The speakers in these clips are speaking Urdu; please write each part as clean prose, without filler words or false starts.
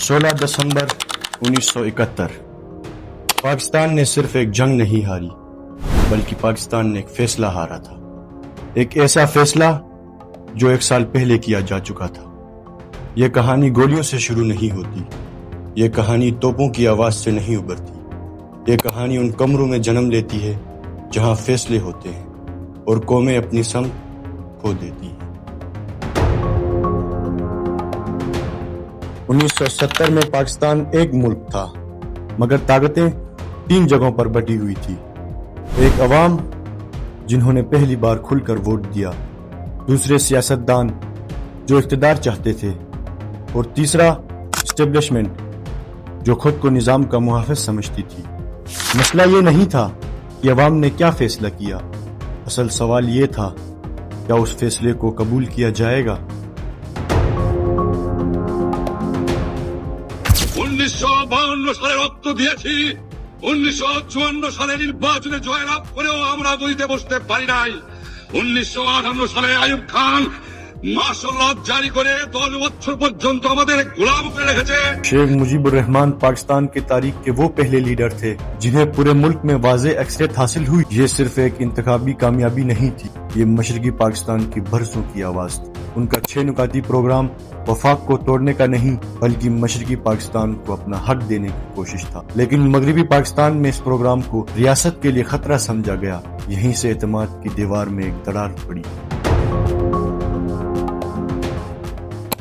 16 دسمبر 1971 پاکستان نے صرف ایک جنگ نہیں ہاری بلکہ پاکستان نے ایک فیصلہ ہارا تھا، ایک ایسا فیصلہ جو 1 سال پہلے کیا جا چکا تھا۔ یہ کہانی گولیوں سے شروع نہیں ہوتی، یہ کہانی توپوں کی آواز سے نہیں ابھرتی، یہ کہانی ان کمروں میں جنم لیتی ہے جہاں فیصلے ہوتے ہیں اور قومیں اپنی سمت کھو دیتی ہیں۔ 1970 میں پاکستان ایک ملک تھا، مگر طاقتیں 3 جگہوں پر بٹی ہوئی تھی۔ ایک عوام جنہوں نے پہلی بار کھل کر ووٹ دیا، دوسرے سیاستدان جو اقتدار چاہتے تھے، اور تیسرا اسٹیبلشمنٹ جو خود کو نظام کا محافظ سمجھتی تھی۔ مسئلہ یہ نہیں تھا کہ عوام نے کیا فیصلہ کیا، اصل سوال یہ تھا کیا اس فیصلے کو قبول کیا جائے گا۔ 1952 সালে রক্ত দিয়েছি, 1954 সালে নির্বাচনে জয়লাভ করেও আমরা দুইতে বসতে পারি নাই। 1958 সালে আইয়ুব খান মার্শাল জারি করে 10 বছর পর্যন্ত আমাদের গোলাম করে রেখেছে। شیخ مجیب الرحمان پاکستان کی تاریخ کے وہ پہلے لیڈر تھے جنہیں پورے ملک میں واضح اکثریت حاصل ہوئی۔ یہ صرف ایک انتخابی کامیابی نہیں تھی، یہ مشرقی پاکستان کی برسوں کی آواز تھی۔ ان کا 6 نکاتی پروگرام وفاق کو توڑنے کا نہیں بلکہ مشرقی پاکستان کو اپنا حق دینے کی کوشش تھا، لیکن مغربی پاکستان میں اس پروگرام کو ریاست کے لیے خطرہ سمجھا گیا۔ یہیں سے اعتماد کی دیوار میں ایک دراڑ پڑی۔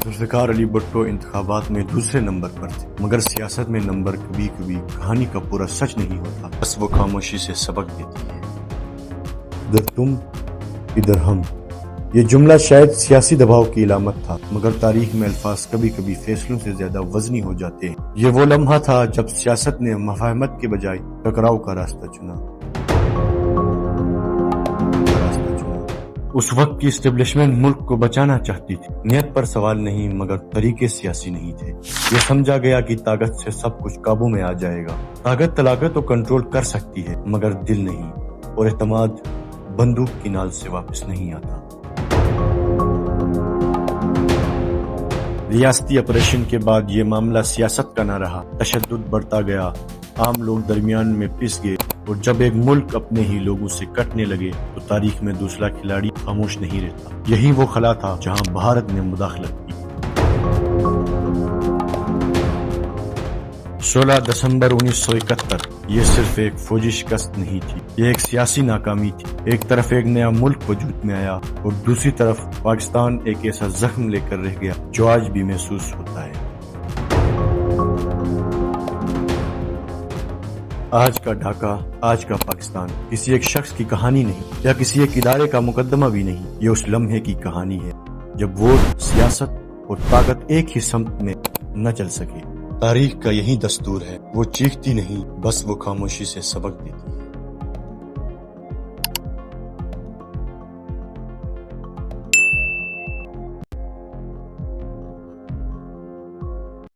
ذوالفقار علی بھٹو انتخابات میں دوسرے نمبر پر تھے، مگر سیاست میں نمبر کبھی کبھی کہانی کا پورا سچ نہیں ہوتا، بس وہ خاموشی سے سبق دیتی ہے۔ ادھر تم ادھر ہم، یہ جملہ شاید سیاسی دباؤ کی علامت تھا، مگر تاریخ میں الفاظ کبھی کبھی فیصلوں سے زیادہ وزنی ہو جاتے ہیں۔ یہ وہ لمحہ تھا جب سیاست نے مفاہمت کے بجائے ٹکراؤ کا راستہ چنا۔ اس وقت کی اسٹیبلشمنٹ ملک کو بچانا چاہتی تھی، نیت پر سوال نہیں مگر طریقے سیاسی نہیں تھے۔ یہ سمجھا گیا کہ طاقت سے سب کچھ قابو میں آ جائے گا، طاقت طلاقت تو کنٹرول کر سکتی ہے مگر دل نہیں، اور اعتماد بندوق کی نال سے واپس نہیں آتا۔ ریاستی آپریشن کے بعد یہ معاملہ سیاست کا نہ رہا، تشدد بڑھتا گیا، عام لوگ درمیان میں پس گئے، اور جب ایک ملک اپنے ہی لوگوں سے کٹنے لگے تو تاریخ میں دوسرا کھلاڑی خاموش نہیں رہتا۔ یہی وہ خلا تھا جہاں بھارت نے مداخلت کی۔ 16 دسمبر 1971 یہ صرف ایک فوجی شکست نہیں تھی، یہ ایک سیاسی ناکامی تھی۔ ایک طرف ایک نیا ملک وجود میں آیا اور دوسری طرف پاکستان ایک ایسا زخم لے کر رہ گیا جو آج بھی محسوس ہوتا ہے۔ آج کا ڈھاکہ، آج کا پاکستان کسی ایک شخص کی کہانی نہیں یا کسی ایک ادارے کا مقدمہ بھی نہیں، یہ اس لمحے کی کہانی ہے جب ووٹ، سیاست اور طاقت ایک ہی سمت میں نہ چل سکے۔ تاریخ کا یہی دستور ہے، وہ چیختی نہیں، بس وہ خاموشی سے سبق دیتی ہے۔